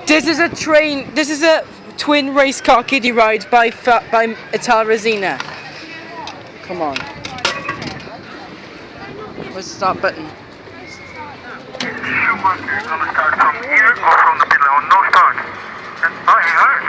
This is a train. This is a twin race car kiddie ride by Ital Resina. Come on. Where's the start button? Schumacher, gonna start from here or from the pit lane? No start. Oh, he hurt.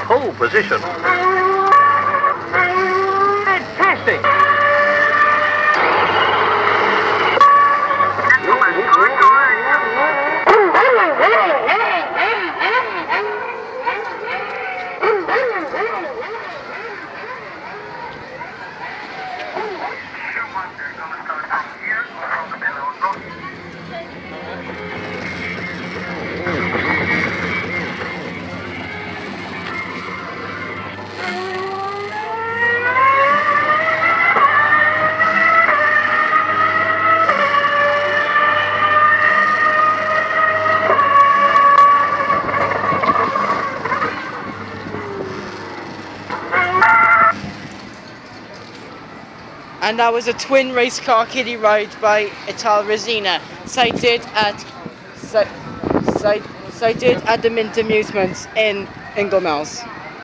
Pole position. Fantastic. Schumacher, gonna start from here or from the pit lane? And that was a twin race car kiddie ride by Ital Resina, sighted at the Mint Amusements in Inglemells.